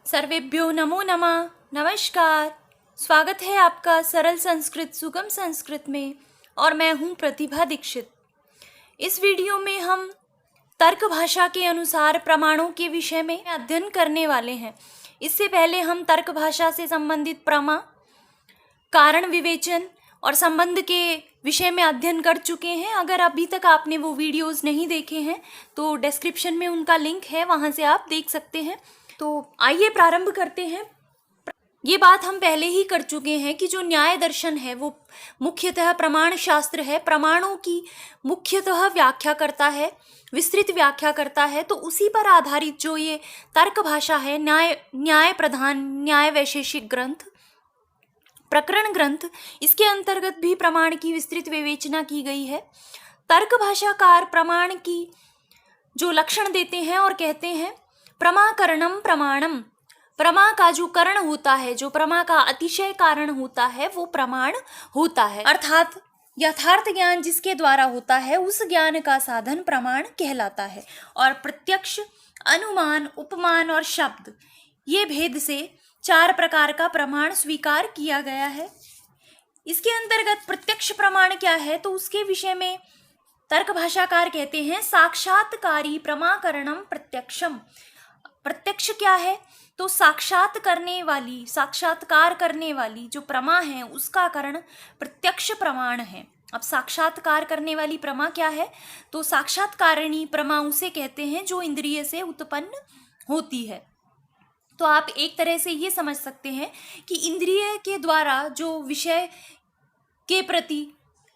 सर्वेभ्यो नमो नमः। नमस्कार। स्वागत है आपका सरल संस्कृत सुगम संस्कृत में और मैं हूँ प्रतिभा दीक्षित। इस वीडियो में हम तर्क भाषा के अनुसार प्रमाणों के विषय में अध्ययन करने वाले हैं। इससे पहले हम तर्क भाषा से संबंधित प्रमा, कारण विवेचन और संबंध के विषय में अध्ययन कर चुके हैं। अगर अभी तक आपने वो वीडियोस नहीं देखे हैं तो डिस्क्रिप्शन में उनका लिंक है, वहाँ से आप देख सकते हैं। तो आइए प्रारंभ करते हैं। ये बात हम पहले ही कर चुके हैं कि जो न्याय दर्शन है वो मुख्यतः प्रमाण शास्त्र है, प्रमाणों की मुख्यतः व्याख्या करता है, विस्तृत व्याख्या करता है। तो उसी पर आधारित जो ये तर्क भाषा है, न्याय प्रधान, न्याय वैशेषिक ग्रंथ, प्रकरण ग्रंथ, इसके अंतर्गत भी प्रमाण की विस्तृत विवेचना की गई है। तर्क भाषाकार प्रमाण की जो लक्षण देते हैं और कहते हैं प्रमाकरणम प्रमाणम, प्रमा का जो करण होता है, जो प्रमा का अतिशय कारण होता है, वो प्रमाण होता है। अर्थात यथार्थ ज्ञान जिसके द्वारा होता है उस ज्ञान का साधन प्रमाण कहलाता है। और प्रत्यक्ष, अनुमान, उपमान और शब्द, ये भेद से 4 प्रकार का प्रमाण स्वीकार किया गया है। इसके अंतर्गत प्रत्यक्ष प्रमाण क्या है तो उसके विषय में तर्क भाषाकार कहते हैं साक्षात्कारी प्रमाकरणम प्रत्यक्षम। प्रत्यक्ष क्या है तो साक्षात करने वाली, साक्षात्कार करने वाली जो प्रमा है उसका करण प्रत्यक्ष प्रमाण है। अब साक्षात्कार करने वाली प्रमा क्या है तो साक्षात्कारणी प्रमा उसे कहते हैं जो इंद्रिय से उत्पन्न होती है। तो आप एक तरह से ये समझ सकते हैं कि इंद्रिय के द्वारा जो विषय के प्रति,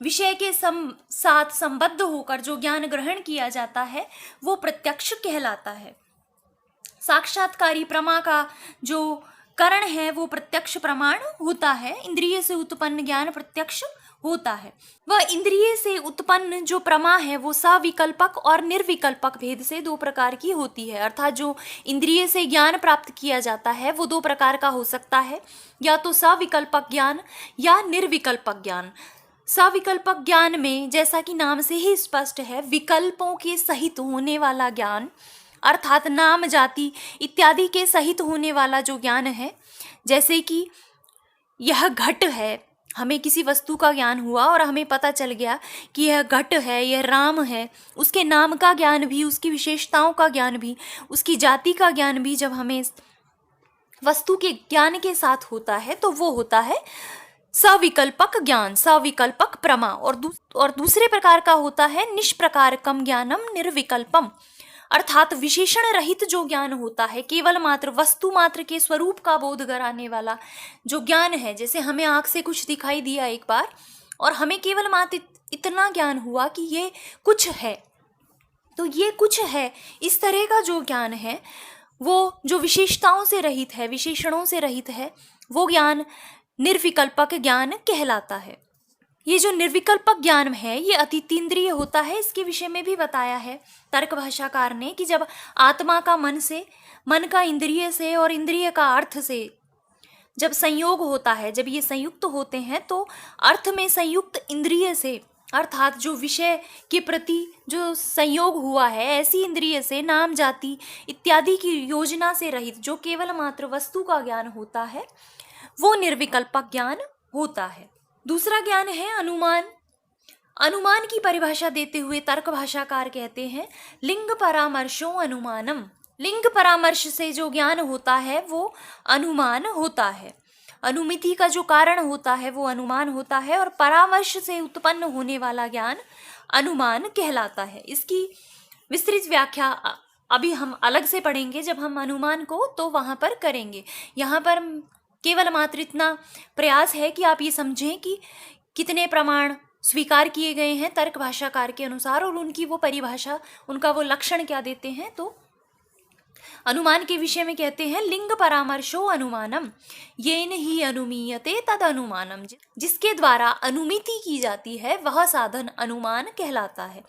विषय के साथ संबद्ध होकर जो ज्ञान ग्रहण किया जाता है वो प्रत्यक्ष कहलाता है। साक्षात्कारी प्रमा का जो करण है वो प्रत्यक्ष प्रमाण होता है। इंद्रिय से उत्पन्न ज्ञान प्रत्यक्ष होता है। वह इंद्रिय से उत्पन्न जो प्रमा है वो सविकल्पक और निर्विकल्पक भेद से 2 प्रकार की होती है। अर्थात जो इंद्रिय से ज्ञान प्राप्त किया जाता है वो 2 प्रकार का हो सकता है, या तो सविकल्पक ज्ञान या निर्विकल्पक ज्ञान। सविकल्पक ज्ञान में जैसा कि नाम से ही स्पष्ट है, विकल्पों के सहित होने वाला ज्ञान, अर्थात नाम, जाति इत्यादि के सहित होने वाला जो ज्ञान है। जैसे कि यह घट है, हमें किसी वस्तु का ज्ञान हुआ और हमें पता चल गया कि यह घट है, यह राम है। उसके नाम का ज्ञान भी, उसकी विशेषताओं का ज्ञान भी, उसकी जाति का ज्ञान भी जब हमें वस्तु के ज्ञान के साथ होता है तो वो होता है सविकल्पक ज्ञान, सविकल्पक प्रमा। और दूसरे प्रकार का होता है निष्प्रकारकम ज्ञानम निर्विकल्पम, अर्थात विशेषण रहित जो ज्ञान होता है, केवल मात्र वस्तु मात्र के स्वरूप का बोध कराने वाला जो ज्ञान है। जैसे हमें आँख से कुछ दिखाई दिया एक बार और हमें केवल मात्र इतना ज्ञान हुआ कि ये कुछ है, तो ये कुछ है, इस तरह का जो ज्ञान है वो जो विशेषताओं से रहित है, विशेषणों से रहित है, वो ज्ञान निर्विकल्पक ज्ञान कहलाता है। ये जो निर्विकल्पक ज्ञान है ये अतीन्द्रिय होता है। इसके विषय में भी बताया है तर्क भाषाकार ने कि जब आत्मा का मन से, मन का इंद्रिय से और इंद्रिय का अर्थ से जब संयोग होता है, जब ये संयुक्त होते हैं तो अर्थ में संयुक्त इंद्रिय से, अर्थात जो विषय के प्रति जो संयोग हुआ है ऐसी इंद्रिय से, नाम, जाति इत्यादि की योजना से रहित जो केवल मात्र वस्तु का ज्ञान होता है वो निर्विकल्पक ज्ञान होता है। दूसरा ज्ञान है अनुमान। अनुमान की परिभाषा देते हुए तर्क भाषाकार कहते हैं लिंग परामर्शो अनुमानम। लिंग परामर्श से जो ज्ञान होता है वो अनुमान होता है। अनुमिति का जो कारण होता है वो अनुमान होता है और परामर्श से उत्पन्न होने वाला ज्ञान अनुमान कहलाता है। इसकी विस्तृत व्याख्या अभी हम अलग से पढ़ेंगे जब हम अनुमान को तो वहाँ पर करेंगे। यहाँ पर केवल मात्र इतना प्रयास है कि आप ये समझें कि कितने प्रमाण स्वीकार किए गए हैं तर्क भाषाकार के अनुसार और उनकी वो परिभाषा, उनका वो लक्षण क्या देते हैं। तो अनुमान के विषय में कहते हैं लिंग परामर्शो अनुमानम येन ही अनुमीयते तद अनुमानम। जिसके द्वारा अनुमिति की जाती है वह साधन अनुमान कहलाता है।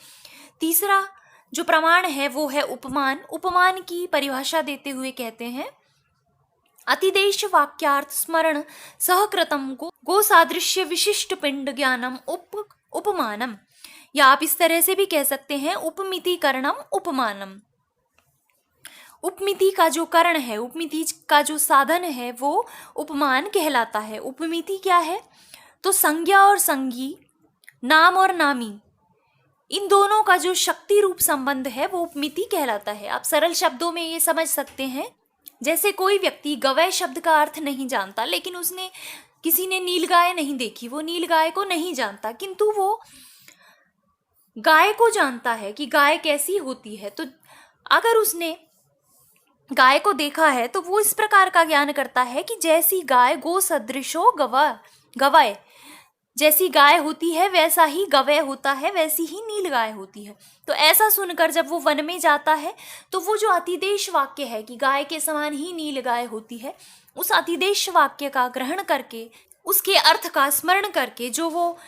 तीसरा जो प्रमाण है वो है उपमान। उपमान की परिभाषा देते हुए कहते हैं अतिदेश वाक्यार्थ स्मरण सहकृतम गो सादृश्य विशिष्ट पिंड ज्ञानम उपमानम, या आप इस तरह से भी कह सकते हैं उपमितिकरणम उपमानम। उपमिति का जो करण है, उपमिति का जो साधन है वो उपमान कहलाता है। उपमिति क्या है? तो संज्ञा और संज्ञी, नाम और नामी, इन दोनों का जो शक्ति रूप संबंध है वो उपमिति कहलाता है। आप सरल शब्दों में ये समझ सकते हैं, जैसे कोई व्यक्ति गवय शब्द का अर्थ नहीं जानता, लेकिन उसने किसी ने नीलगाय नहीं देखी, वो नीलगाय को नहीं जानता, किंतु वो गाय को जानता है कि गाय कैसी होती है। तो अगर उसने गाय को देखा है तो वो इस प्रकार का ज्ञान करता है कि जैसी गाय गो सदृशो गवय, जैसी गाय होती है वैसा ही गवय होता है, वैसी ही नीलगाय होती है। तो ऐसा सुनकर जब वो वन में जाता है तो वो जो अतिदेश वाक्य है कि गाय के समान ही नीलगाय होती है, उस अतिदेश वाक्य का ग्रहण करके, उसके अर्थ का स्मरण करके, जो वो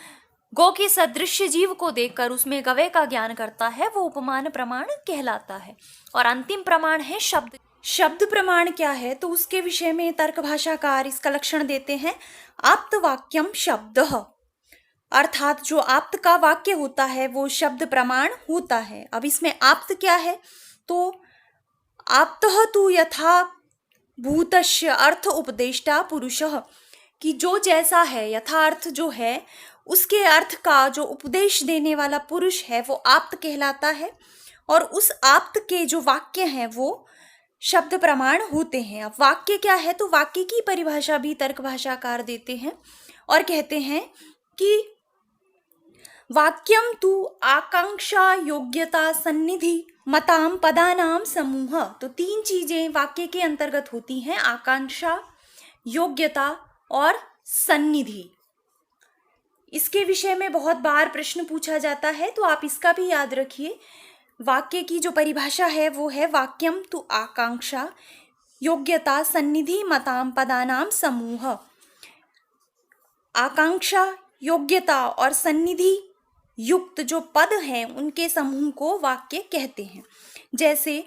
गो के सदृश जीव को देखकर उसमें गवय का ज्ञान करता है, वो उपमान प्रमाण कहलाता है। और अंतिम प्रमाण है शब्द। शब्द प्रमाण क्या है? तो उसके विषय में तर्क भाषाकार इसका लक्षण देते हैं, आप्त वाक्यम शब्दः, अर्थात जो आप्त का वाक्य होता है वो शब्द प्रमाण होता है। अब इसमें आप्त क्या है? तो आप्तः तु यथा भूतस्य अर्थ उपदेष्टा पुरुषः, कि जो जैसा है, यथार्थ जो है उसके अर्थ का जो उपदेश देने वाला पुरुष है वो आप्त कहलाता है। और उस आप्त के जो वाक्य हैं वो शब्द प्रमाण होते हैं। अब वाक्य क्या है? तो वाक्य की परिभाषा भी तर्क भाषाकार देते हैं और कहते हैं कि वाक्यम तु आकांक्षा योग्यता सन्निधि मताम पदानाम समूह। तो तीन चीजें वाक्य के अंतर्गत होती हैं, आकांक्षा, योग्यता और सन्निधि। इसके विषय में बहुत बार प्रश्न पूछा जाता है, तो आप इसका भी याद रखिए। वाक्य की जो परिभाषा है वो है वाक्यम तु आकांक्षा योग्यता सन्निधि मताम पदानाम समूह। आकांक्षा, योग्यता और सन्निधि युक्त जो पद हैं उनके समूह को वाक्य कहते हैं। जैसे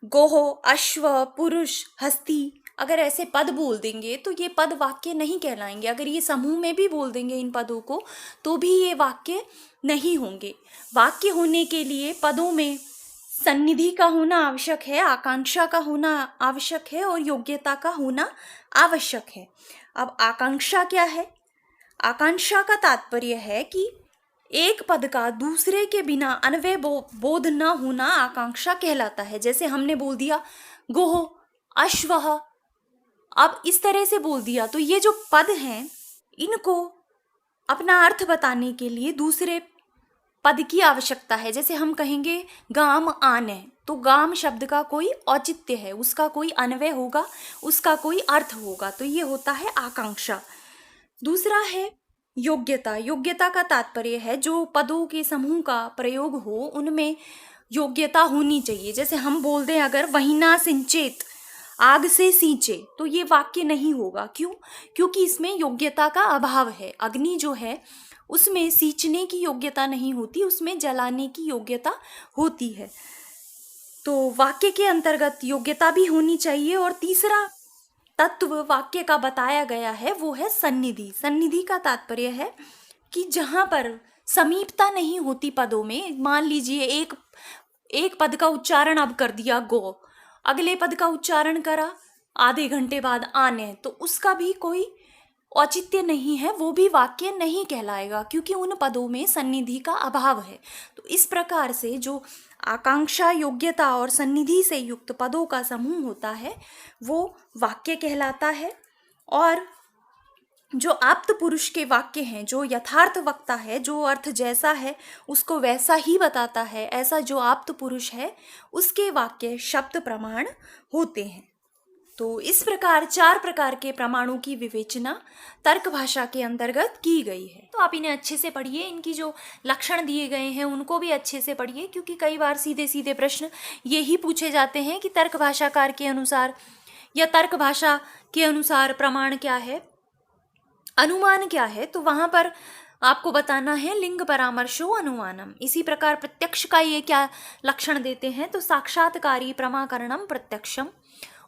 गोह, अश्व, पुरुष, हस्ती, अगर ऐसे पद बोल देंगे तो ये पद वाक्य नहीं कहलाएंगे। अगर ये समूह में भी बोल देंगे इन पदों को तो भी ये वाक्य नहीं होंगे। वाक्य होने के लिए पदों में सन्निधि का होना आवश्यक है, आकांक्षा का होना आवश्यक है और योग्यता का होना आवश्यक है। अब आकांक्षा क्या है? आकांक्षा का तात्पर्य है कि एक पद का दूसरे के बिना अन्वय बोध न होना आकांक्षा कहलाता है। जैसे हमने बोल दिया गोह, अश्वः, अब इस तरह से बोल दिया तो ये जो पद हैं इनको अपना अर्थ बताने के लिए दूसरे पद की आवश्यकता है। जैसे हम कहेंगे गाम आने, तो गाम शब्द का कोई औचित्य है, उसका कोई अन्वय होगा, उसका कोई अर्थ होगा, तो ये होता है आकांक्षा। दूसरा है योग्यता। योग्यता का तात्पर्य है जो पदों के समूह का प्रयोग हो उनमें योग्यता होनी चाहिए। जैसे हम बोल दें अगर वहीना सिंचेत, आग से सींचे, तो ये वाक्य नहीं होगा। क्यों? क्योंकि इसमें योग्यता का अभाव है। अग्नि जो है उसमें सींचने की योग्यता नहीं होती, उसमें जलाने की योग्यता होती है। तो वाक्य के अंतर्गत योग्यता भी होनी चाहिए। और तीसरा तत्व वाक्य का बताया गया है वो है सन्निधि। सन्निधि का तात्पर्य है कि जहाँ पर समीपता नहीं होती पदों में, मान लीजिए एक पद का उच्चारण अब कर दिया गो, अगले पद का उच्चारण करा आधे घंटे बाद आने, तो उसका भी कोई औचित्य नहीं है, वो भी वाक्य नहीं कहलाएगा क्योंकि उन पदों में सन्निधि का अभाव है। तो इस प्रकार से जो आकांक्षा, योग्यता और सन्निधि से युक्त पदों का समूह होता है वो वाक्य कहलाता है। और जो आप्त पुरुष के वाक्य हैं, जो यथार्थ वक्ता है, जो अर्थ जैसा है उसको वैसा ही बताता है, ऐसा जो आप्त पुरुष है उसके वाक्य शब्द प्रमाण होते हैं। तो इस प्रकार 4 प्रकार के प्रमाणों की विवेचना तर्क भाषा के अंतर्गत की गई है। तो आप इन्हें अच्छे से पढ़िए, इनकी जो लक्षण दिए गए हैं उनको भी अच्छे से पढ़िए, क्योंकि कई बार सीधे सीधे प्रश्न ये ही पूछे जाते हैं कि तर्क भाषाकार के अनुसार या तर्क भाषा के अनुसार प्रमाण क्या है, अनुमान क्या है। तो वहाँ पर आपको बताना है लिंग परामर्शो अनुमानम। इसी प्रकार प्रत्यक्ष का ये क्या लक्षण देते हैं, तो साक्षात्कारी प्रमाकरणम प्रत्यक्षम।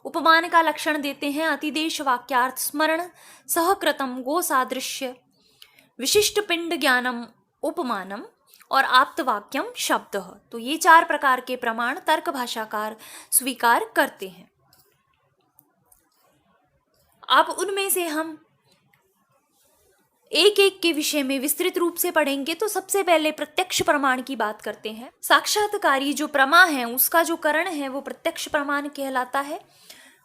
उपमान का लक्षण देते हैं अतिदेश वाक्यार्थ स्मरण सहकृतम गो सादृश्य विशिष्ट पिंड ज्ञानम उपमानम। और आप्तवाक्यम शब्दः। तो ये 4 प्रकार के प्रमाण तर्क भाषाकार स्वीकार करते हैं। अब उनमें से हम एक एक के विषय में विस्तृत रूप से पढ़ेंगे। तो सबसे पहले प्रत्यक्ष प्रमाण की बात करते हैं। साक्षात्कारी जो प्रमा है उसका जो करण है वो प्रत्यक्ष प्रमाण कहलाता है।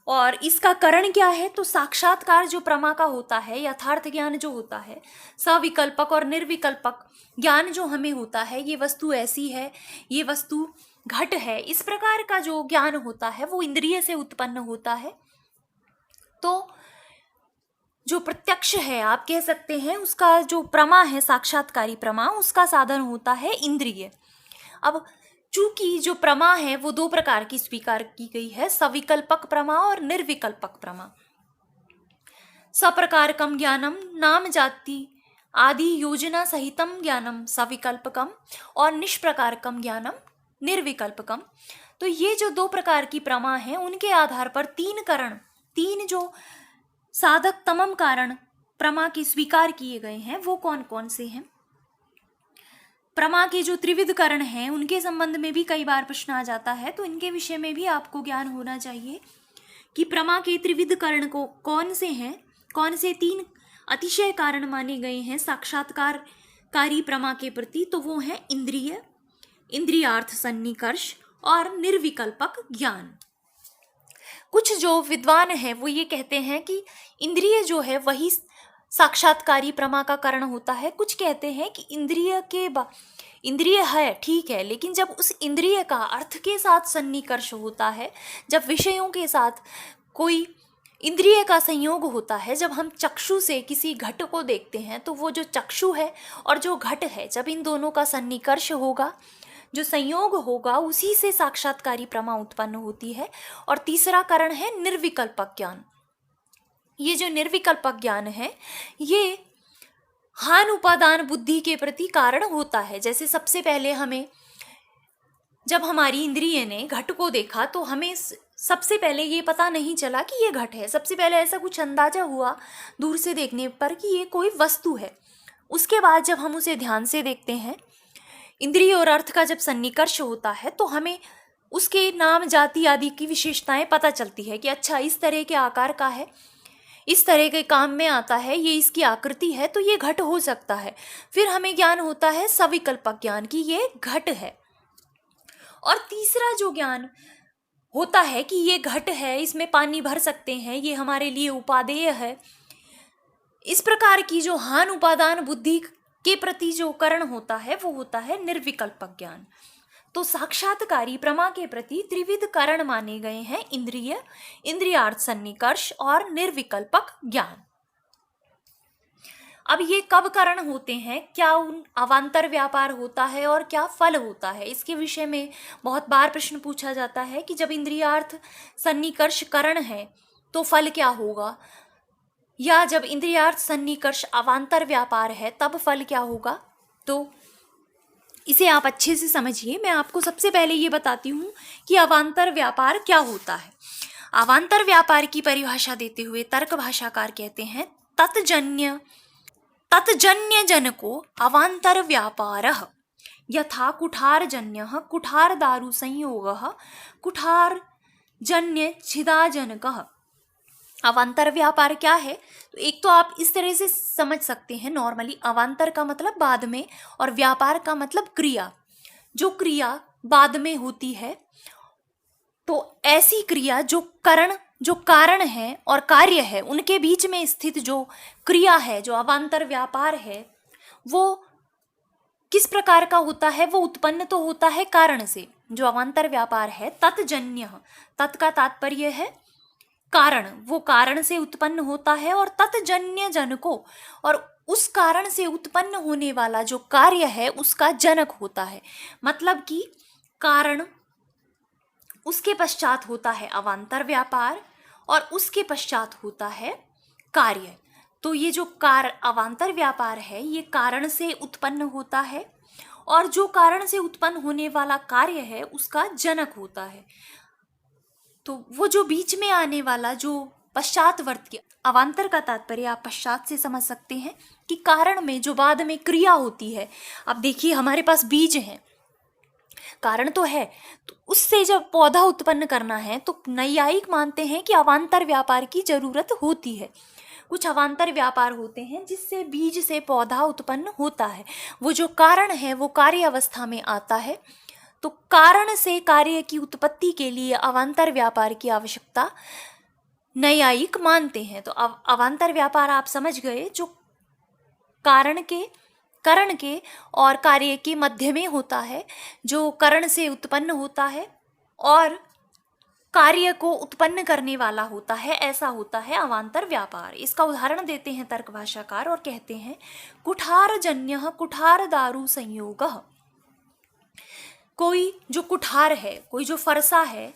और इसका करण क्या है? तो साक्षात्कार जो प्रमा का होता है, यथार्थ ज्ञान जो होता है, सविकल्पक और निर्विकल्पक ज्ञान जो हमें होता है, ये वस्तु ऐसी है, ये वस्तु घट है, इस प्रकार का जो ज्ञान होता है वो इंद्रिय से उत्पन्न होता है। तो जो प्रत्यक्ष है आप कह सकते हैं, उसका जो प्रमा है, साक्षात्कारी प्रमा, उसका साधन होता है इंद्रिय। अब चूंकि जो प्रमा है वो 2 प्रकार की स्वीकार की गई है, सविकल्पक प्रमा और निर्विकल्पक प्रमा। सप्रकारकम ज्ञानम नाम जाति आदि योजना सहितम ज्ञानम सविकल्पकम और निष्प्रकारकम ज्ञानम निर्विकल्पकम। तो ये जो 2 प्रकार की प्रमा है उनके आधार पर 3 जो साधक तमम कारण प्रमा के स्वीकार किए गए हैं वो कौन कौन से हैं? प्रमा के जो त्रिविध करण हैं उनके संबंध में भी कई बार प्रश्न आ जाता है, तो इनके विषय में भी आपको ज्ञान होना चाहिए कि प्रमा के त्रिविध करण को कौन से हैं, कौन से 3 अतिशय कारण माने गए हैं साक्षात्कारकारी प्रमा के प्रति। तो वो है इंद्रिय, इंद्रियार्थ सन्निकर्ष और निर्विकल्पक ज्ञान। कुछ जो विद्वान हैं वो ये कहते हैं कि इंद्रिय जो है वही साक्षात्कारी प्रमा का कारण होता है। कुछ कहते हैं कि इंद्रिय है, ठीक है, लेकिन जब उस इंद्रिय का अर्थ के साथ सन्निकर्ष होता है, जब विषयों के साथ कोई इंद्रिय का संयोग होता है, जब हम चक्षु से किसी घट को देखते हैं, तो वो जो चक्षु है और जो घट है, जब इन दोनों का सन्निकर्ष होगा, जो संयोग होगा, उसी से साक्षात्कारी प्रमा उत्पन्न होती है। और तीसरा कारण है निर्विकल्पक ज्ञान। ये जो निर्विकल्पक ज्ञान है ये हान उपादान बुद्धि के प्रति कारण होता है। जैसे सबसे पहले जब हमारी इंद्रिय ने घट को देखा तो हमें सबसे पहले ये पता नहीं चला कि ये घट है। सबसे पहले ऐसा कुछ अंदाजा हुआ दूर से देखने पर कि ये कोई वस्तु है। उसके बाद जब हम उसे ध्यान से देखते हैं, इंद्रिय और अर्थ का जब सन्निकर्ष होता है, तो हमें उसके नाम जाति आदि की विशेषताएं पता चलती है कि अच्छा इस तरह के आकार का है, इस तरह के काम में आता है, ये इसकी आकृति है, तो ये घट हो सकता है। फिर हमें ज्ञान होता है सविकल्पक ज्ञान की ये घट है। और तीसरा जो ज्ञान होता है कि ये घट है, इसमें पानी भर सकते हैं, ये हमारे लिए उपादेय है। इस प्रकार की जो हान उपादान बुद्धि के प्रति जो करण होता है वो होता है निर्विकल्पक ज्ञान। तो साक्षात्कारी प्रमा के प्रति त्रिविध करण माने गए हैं इंद्रिय, इंद्रियार्थ सन्निकर्ष और निर्विकल्पक ज्ञान। अब ये कब करण होते हैं, क्या उन अवान्तर व्यापार होता है और क्या फल होता है, इसके विषय में बहुत बार प्रश्न पूछा जाता है कि जब इंद्रियार्थ सन्निकर्ष करण है तो फल क्या होगा, या जब इंद्रियार्थ सन्निकर्ष अवान्तर व्यापार है तब फल क्या होगा। तो इसे आप अच्छे से समझिए। मैं आपको सबसे पहले ये बताती हूँ कि अवान्तर व्यापार क्या होता है। अवान्तर व्यापार की परिभाषा देते हुए तर्क भाषाकार कहते हैं, तत्जन्य जन को अवान्तर व्यापारः यथा कुठारजन्यः कुठार दारु संयोगः कुठारजन्य छिदाजनकः। अवान्तर व्यापार क्या है? तो एक तो आप इस तरह से समझ सकते हैं नॉर्मली, अवान्तर का मतलब बाद में और व्यापार का मतलब क्रिया। जो क्रिया बाद में होती है, तो ऐसी क्रिया जो कारण है और कार्य है उनके बीच में स्थित जो क्रिया है, जो अवान्तर व्यापार है, वो किस प्रकार का होता है? वो उत्पन्न तो होता है कारण से। जो अवान्तर व्यापार है तत्जन्य, तत् का तात्पर्य है कारण, वो कारण से उत्पन्न होता है, और तत्जन्य जन को, और उस कारण से उत्पन्न होने वाला जो कार्य है उसका जनक होता है। मतलब कि कारण उसके पश्चात होता है अवान्तर व्यापार और उसके पश्चात होता है कार्य। तो ये जो अवान्तर व्यापार है ये कारण से उत्पन्न होता है, और जो कारण से उत्पन्न होने वाला कार्य है उसका जनक होता है। तो वो जो बीच में आने वाला जो पश्चातवर्ती। अवान्तर का तात्पर्य आप पश्चात से समझ सकते हैं कि कारण में जो बाद में क्रिया होती है। अब देखिए हमारे पास बीज है, कारण तो है, तो उससे जब पौधा उत्पन्न करना है तो नैयायिक मानते हैं कि अवान्तर व्यापार की जरूरत होती है। कुछ अवान्तर व्यापार होते हैं जिससे बीज से पौधा उत्पन्न होता है। वो जो कारण है वो कार्य अवस्था में आता है, तो कारण से कार्य की उत्पत्ति के लिए अवान्तर व्यापार की आवश्यकता नैयायिक मानते हैं। तो अवान्तर व्यापार आप समझ गए, जो करण के और कार्य के मध्य में होता है, जो करण से उत्पन्न होता है और कार्य को उत्पन्न करने वाला होता है, ऐसा होता है अवान्तर व्यापार। इसका उदाहरण देते हैं तर्क भाषाकार और कहते हैं कुठारजन्य कुठार दारु संयोगः। कोई जो कुठार है, कोई जो फरसा है,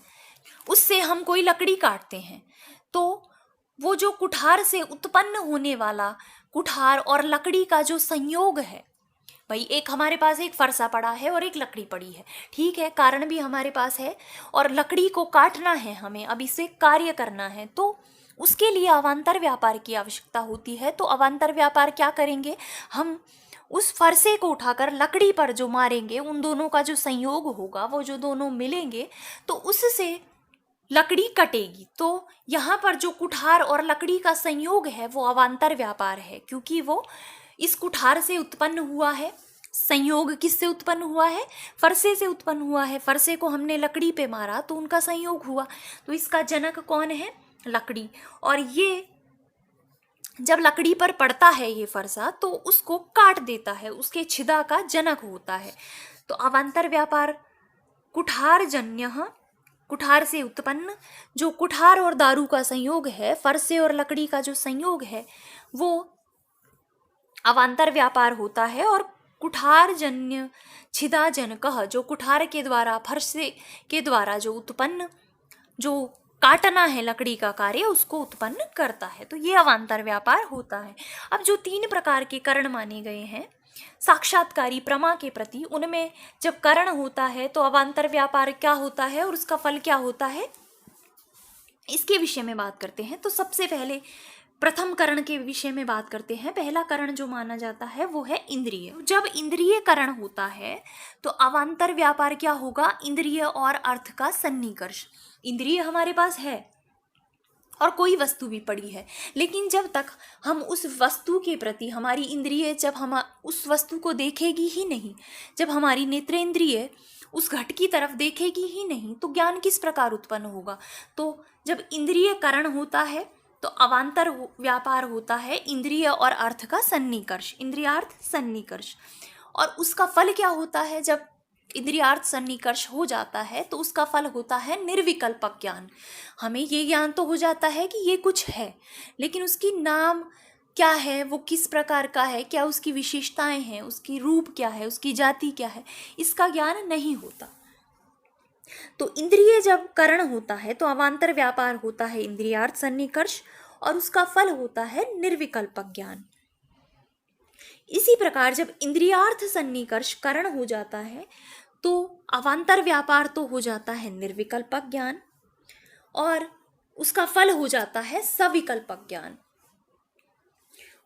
उससे हम कोई लकड़ी काटते हैं, तो वो जो कुठार से उत्पन्न होने वाला कुठार और लकड़ी का जो संयोग है, भाई एक हमारे पास एक फरसा पड़ा है और एक लकड़ी पड़ी है, ठीक है, कारण भी हमारे पास है और लकड़ी को काटना है हमें, अब इसे कार्य करना है, तो उसके लिए अवान्तर व्यापार की आवश्यकता होती है। तो अवान्तर व्यापार क्या करेंगे, हम उस फरसे को उठाकर लकड़ी पर जो मारेंगे, उन दोनों का जो संयोग होगा, वो जो दोनों मिलेंगे तो उससे लकड़ी कटेगी। तो यहाँ पर जो कुठार और लकड़ी का संयोग है वो अवान्तर व्यापार है, क्योंकि वो इस कुठार से उत्पन्न हुआ है। संयोग किससे उत्पन्न हुआ है, फरसे से उत्पन्न हुआ है। फरसे को हमने लकड़ी पे मारा तो उनका संयोग हुआ, तो इसका जनक कौन है, लकड़ी। और ये जब लकड़ी पर पड़ता है ये फरसा तो उसको काट देता है, उसके छिदा का जनक होता है। तो अवान्तर व्यापार कुठारजन्य, कुठार से उत्पन्न, जो कुठार और दारू का संयोग है, फरसे और लकड़ी का जो संयोग है, वो अवान्तर व्यापार होता है। और कुठारजन्य छिदाजनकः, जो कुठार के द्वारा, फरसे के द्वारा जो उत्पन्न, जो काटना है लकड़ी का कार्य, उसको उत्पन्न करता है। तो ये अवान्तर व्यापार होता है। अब जो 3 प्रकार के करण माने गए हैं साक्षात्कारी प्रमा के प्रति, उनमें जब करण होता है तो अवान्तर व्यापार क्या होता है और उसका फल क्या होता है, इसके विषय में बात करते हैं। तो सबसे पहले प्रथम करण के विषय में बात करते हैं। पहला करण जो माना जाता है वो है इंद्रिय। जब इंद्रिय करण होता है तो अवान्तर व्यापार क्या होगा, इंद्रिय और अर्थ का सन्निकर्ष। इंद्रिय हमारे पास है और कोई वस्तु भी पड़ी है, लेकिन जब तक हम उस वस्तु के प्रति, हमारी इंद्रिय जब हम उस वस्तु को देखेगी ही नहीं, जब हमारी नेत्रेंद्रिय उस घट की तरफ देखेगी ही नहीं, तो ज्ञान किस प्रकार उत्पन्न होगा। तो जब इंद्रिय करण होता है तो अवान्तर व्यापार होता है इंद्रिय और अर्थ का सन्निकर्ष, इंद्रियार्थ सन्निकर्ष। और उसका फल क्या होता है, जब इंद्रियार्थ सन्निकर्ष हो जाता है तो उसका फल होता है निर्विकल्पक ज्ञान। हमें ये ज्ञान तो हो जाता है कि ये कुछ है, लेकिन उसकी नाम क्या है, वो किस प्रकार का है, क्या उसकी विशेषताएं हैं, उसकी रूप क्या है, उसकी जाति क्या है, इसका ज्ञान नहीं होता। तो इंद्रिय जब करण होता है तो अवान्तर व्यापार होता है इंद्रियार्थ सन्निकर्ष और उसका फल होता है निर्विकल्पक ज्ञान। इसी प्रकार जब इंद्रियार्थ सन्निकर्ष करण हो जाता है तो अवान्तर व्यापार तो हो जाता है निर्विकल्पक ज्ञान और उसका फल हो जाता है सविकल्पक ज्ञान।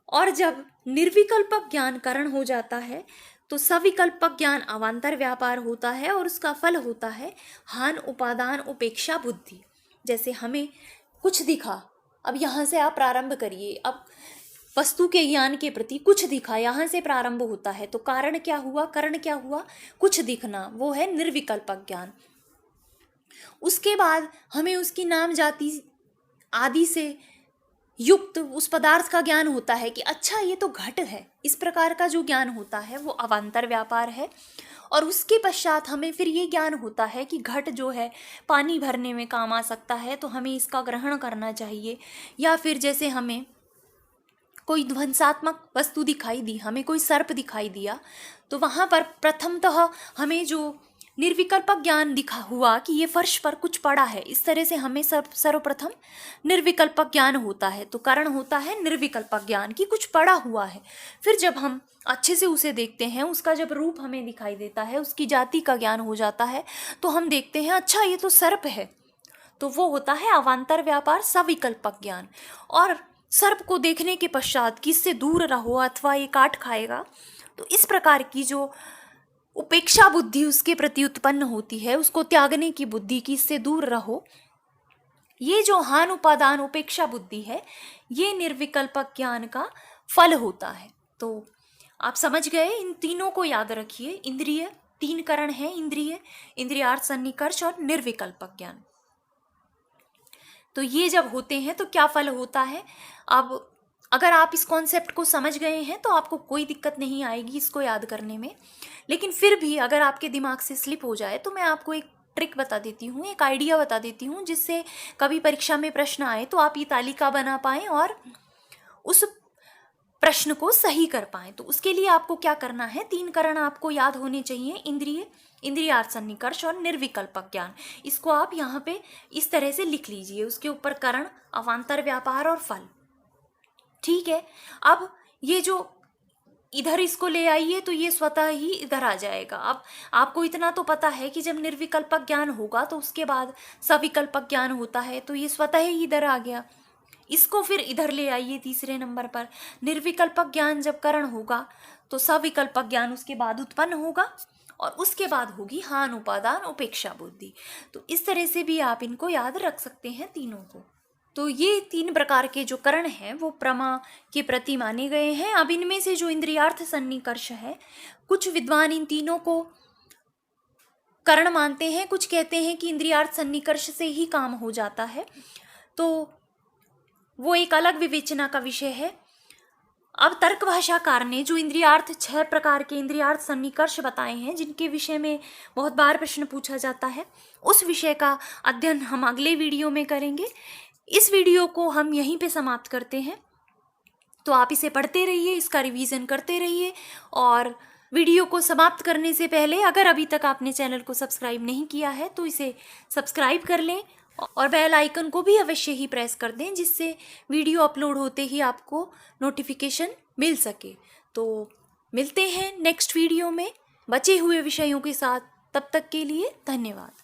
और जब निर्विकल्पक ज्ञान करण हो जाता है तो सविकल्पक ज्ञान अवान्तर व्यापार होता है और उसका फल होता है हान उपादान उपेक्षा बुद्धि। जैसे हमें कुछ दिखा, अब यहाँ से आप प्रारंभ करिए, अब वस्तु के ज्ञान के प्रति कुछ दिखा, यहाँ से प्रारंभ होता है, तो कारण क्या हुआ, करण क्या हुआ, कुछ दिखना, वो है निर्विकल्पक ज्ञान। उसके बाद हमें उसकी नाम जाति आदि से युक्त उस पदार्थ का ज्ञान होता है कि अच्छा ये तो घट है, इस प्रकार का जो ज्ञान होता है वो अवान्तर व्यापार है। और उसके पश्चात हमें फिर ये ज्ञान होता है कि घट जो है पानी भरने में काम आ सकता है, तो हमें इसका ग्रहण करना चाहिए। या फिर जैसे हमें कोई ध्वंसात्मक वस्तु दिखाई दी, हमें कोई सर्प दिखाई दिया, तो वहाँ पर प्रथमतः हमें जो निर्विकल्पक ज्ञान दिखा हुआ कि ये फर्श पर कुछ पड़ा है, इस तरह से हमें सर्वप्रथम निर्विकल्पक ज्ञान होता है। तो कारण होता है निर्विकल्पक ज्ञान कि कुछ पड़ा हुआ है। फिर जब हम अच्छे से उसे देखते हैं, उसका जब रूप हमें दिखाई देता है, उसकी जाति का ज्ञान हो जाता है, तो हम देखते हैं अच्छा ये तो सर्प है। तो वो होता है अवान्तर व्यापार सविकल्पक ज्ञान। और सर्प को देखने के पश्चात कि इससे दूर रहो अथवा ये काट खाएगा, तो इस प्रकार की जो उपेक्षा बुद्धि उसके प्रति उत्पन्न होती है, उसको त्यागने की बुद्धि कि इससे दूर रहो, ये जो हान उपादान उपेक्षा बुद्धि है, ये निर्विकल्पक ज्ञान का फल होता है। तो आप समझ गए, इन तीनों को याद रखिए। इंद्रिय, 3 करण है इंद्रिय, इंद्रियार्थ सन्निकर्ष और निर्विकल्पक ज्ञान। तो ये जब होते हैं तो क्या फल होता है। अब अगर आप इस कॉन्सेप्ट को समझ गए हैं तो आपको कोई दिक्कत नहीं आएगी इसको याद करने में। लेकिन फिर भी अगर आपके दिमाग से स्लिप हो जाए तो मैं आपको एक ट्रिक बता देती हूँ, एक आइडिया बता देती हूँ, जिससे कभी परीक्षा में प्रश्न आए तो आप ये तालिका बना पाएँ और उस प्रश्न को सही कर पाएँ। तो उसके लिए आपको क्या करना है, 3 करण आपको याद होने चाहिए, इंद्रिय, इंद्रियार्थ सन्निकर्ष और निर्विकल्पक ज्ञान। इसको आप यहाँ पे इस तरह से लिख लीजिए, उसके ऊपर करण, अवान्तर व्यापार और फल। ठीक है, अब ये जो इधर इसको ले आइए तो ये स्वतः ही इधर आ जाएगा। अब आपको इतना तो पता है कि जब निर्विकल्पक ज्ञान होगा तो उसके बाद सविकल्पक ज्ञान होता है, तो ये स्वतः ही इधर आ गया। इसको फिर इधर ले आइए तीसरे नंबर पर। निर्विकल्पक ज्ञान जब करण होगा तो सविकल्पक ज्ञान उसके बाद उत्पन्न होगा और उसके बाद होगी हान उपादान उपेक्षा बुद्धि। तो इस तरह से भी आप इनको याद रख सकते हैं तीनों को। तो ये 3 प्रकार के जो करण हैं वो प्रमा के प्रति माने गए हैं। अब इनमें से जो इंद्रियार्थ सन्निकर्ष है, कुछ विद्वान इन तीनों को करण मानते हैं, कुछ कहते हैं कि इंद्रियार्थ सन्निकर्ष से ही काम हो जाता है। तो वो एक अलग विवेचना का विषय है। अब तर्क भाषाकार ने जो इंद्रियार्थ 6 प्रकार के इंद्रियार्थ सन्निकर्ष बताए हैं, जिनके विषय में बहुत बार प्रश्न पूछा जाता है, उस विषय का अध्ययन हम अगले वीडियो में करेंगे। इस वीडियो को हम यहीं पे समाप्त करते हैं। तो आप इसे पढ़ते रहिए, इसका रिवीजन करते रहिए। और वीडियो को समाप्त करने से पहले अगर अभी तक आपने चैनल को सब्सक्राइब नहीं किया है तो इसे सब्सक्राइब कर लें और बेल आइकन को भी अवश्य ही प्रेस कर दें, जिससे वीडियो अपलोड होते ही आपको नोटिफिकेशन मिल सके। तो मिलते हैं नेक्स्ट वीडियो में बचे हुए विषयों के साथ। तब तक के लिए धन्यवाद।